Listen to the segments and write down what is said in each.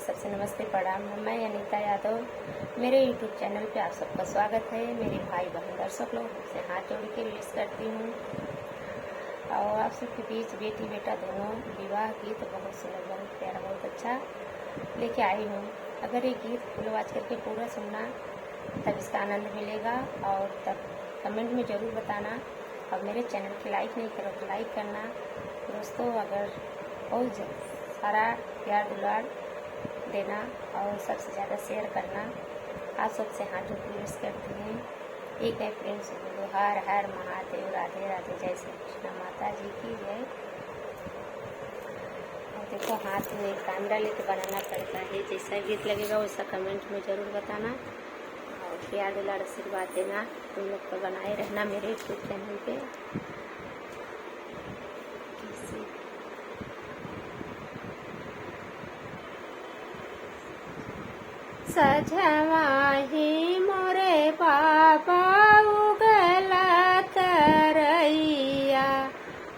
सबसे नमस्ते प्रणाम। मैं अनीता यादव। मेरे यूट्यूब चैनल पे आप सबका स्वागत है। मेरे भाई बहन दर्शक लोग से हाथ जोड़ के विश करती हूँ और आप सबके बीच बेटी बेटा दोनों विवाह गीत बहुत सुंदर, बहुत प्यारा, बहुत अच्छा लेके आई हूँ। अगर ये गीत फुल आवाज करके पूरा सुनना तब इसका आनंद मिलेगा और तब कमेंट में ज़रूर बताना और मेरे चैनल के लाइक नहीं करो तो लाइक करना दोस्तों। अगर बहुत सारा प्यार दुलार देना और सबसे ज़्यादा शेयर करना। आप सबसे हाथ जोड़ के विश करती हैं। एक है प्रेम से बोलो हर हर महादेव, राधे राधे, जय श्री कृष्ण, माता जी की जय। और देखो हाथ में कैमरा लेके बनाना पड़ता है। जैसा गीत लगेगा वैसा कमेंट में ज़रूर बताना और प्यार दुलार आशीर्वाद देना। तुम लोग को बनाए रहना मेरे यूट्यूब चैनल पे। सजवाही मोरे बाबा उगला तरैया,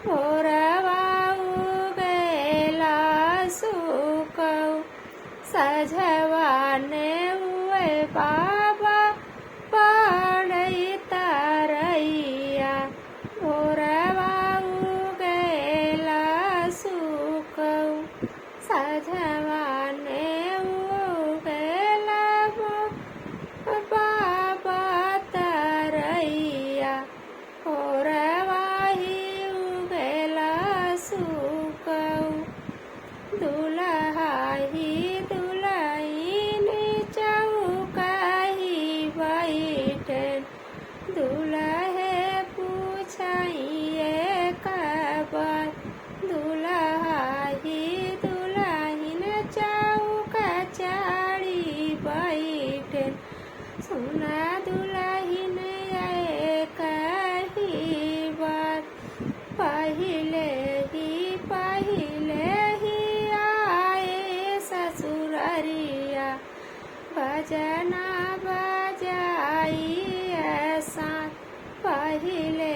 मोरवा उगला सुकौ, सजवाने हुए बाबा पड़ई तरैया, मोरवा उगला सुकौ, सजवाने दुल्हाही दुल्हन चौकाही बैठन, दुल्हे पूछाइए कबर, दुल्हाही दुल्हन चौका चाड़ी बैठन, सुना दुल्हन कही बार, पहिले ही आए ससुररिया, भजना बजाई साथ, पहिले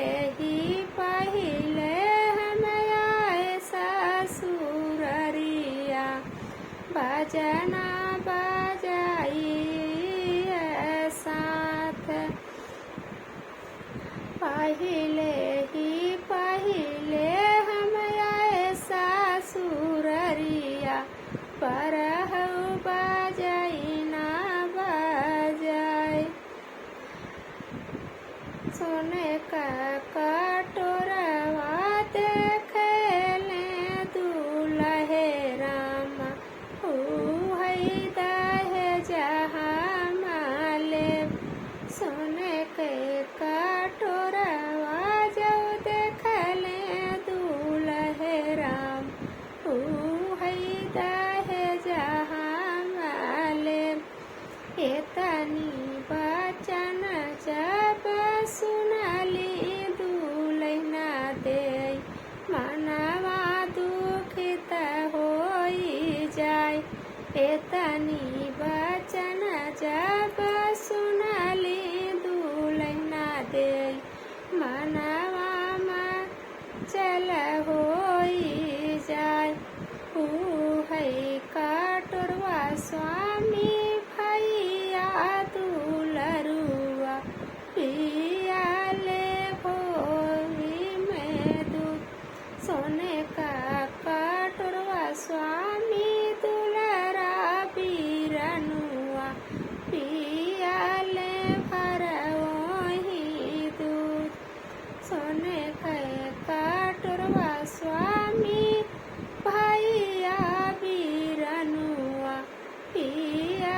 हम आए ससुररिया, भजना बजाई साथ, पहिले हम आए ससुररिया, परहु बजाई ना बजाए, सोने का कटोरवा देखले दुल्हे राम, है दहेजहा माले, सोने के कटोरवा जो देखले दुल्हे राम, है दहेजहा माले, एतनी बचन जब सुनली दुल्हना दे, मनवा दुखित होई जाय, एतनी बचन जब सुनली दुल्हना दे, मनवा चल होई जाय, है कटोरवा स्वामी भैया दुलरुआ, पिया ले भोरी में दूध, सोने का कटोरवा स्वामी दुलरा बीरनुआ, पिया ले भरवही दूध, सोने का कटोरवा स्वामी भैया बीरनुआ, पिया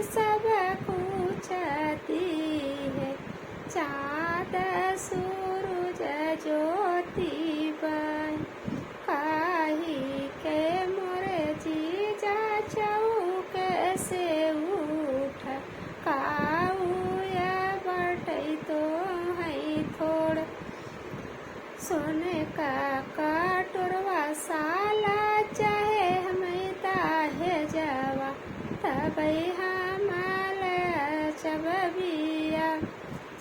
सब पूछती है, चाँद सूरज ज्योति बन काही के मोरे जीजा चौक से उठ काऊया बटई तो है थोड़ सोने का कटोरवा साला चाहे हमें ताहे जावा तबई हमाल चबबिया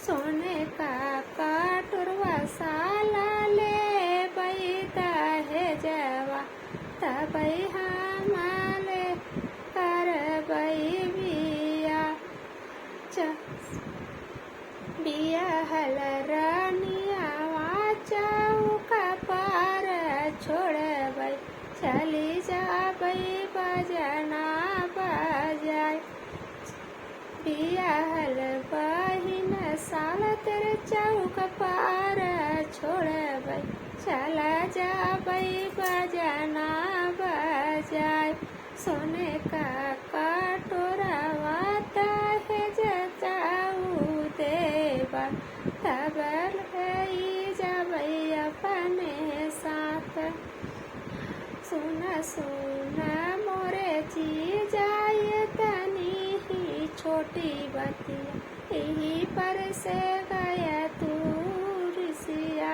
सोने का कटोरवा साला ले बैता है जावा तबई हमाल कर बिया बिया हल रानिया चौका पार छोड़बै चली जाबै बजना बजाय बियाहल बहिन साल तेरे चौक पार छोड़बै चला जाबै बजना बजाय सोने का कटोरवा ताहे जचाऊ देवा तब जाबै अपने साथ सुना सुना मोरे जीजा तनी ही छोटी बतिया यही पर से गया तू ऋषिया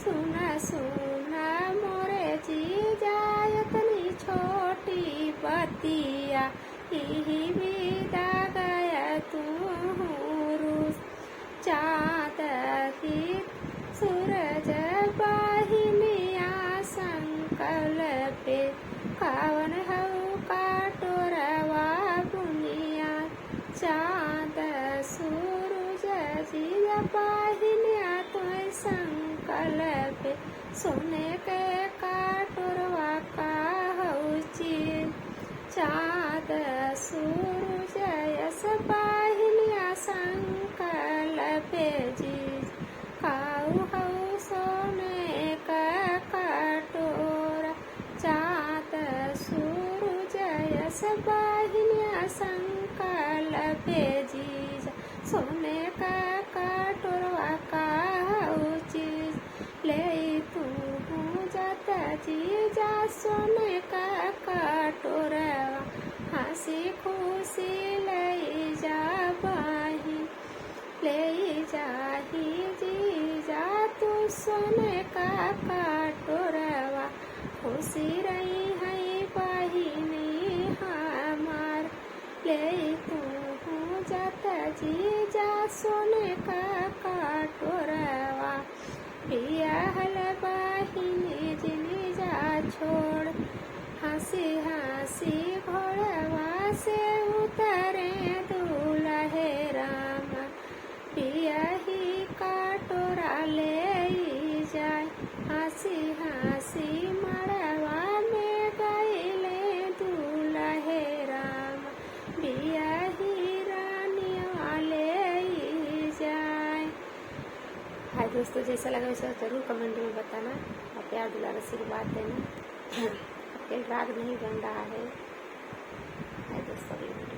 सुना सुना मोरे जीजा तनी छोटी बतिया यही विदा गया तू चाँद ही सूरज बाहिनिया संकल्पे कावन हऊ कटोरवा बुनिया चाँद सूरज जिया बाहिनिया तुम्हें संकल्पे सोने के कटोरवा का हऊ चीज चाँद सूरज यस बाहिनिया संकल्पे जीज काऊ हऊ सोने का कटोरा चाँद सूरज यस बाहिनिया संकल्पे जीज सोने का कटोरवा का हऊ चीज ले तू जाता जीजा सोने का कटोरवा हंसी खुशी ले जा बाही ले जाही जीजा तू सोने का कटोरवा खुशी रही है बहिनी हमार ले तू जाता जीजा सोने का कटोरवा बियाहल बहिनी जिनी जा छोड़ हंसी हंसी घोड़वा से उतरे दूल्हे राम बियाही कटोरा ले जाए हंसी हंसी मड़वा में गईले दूल्हे राम बियाही रानिया ले जाए। हाय दोस्तों, जैसा लगा वैसा जरूर कमेंट में बताना और प्यार दुलार आशीर्वाद देना। आपके राग नहीं बन रहा है।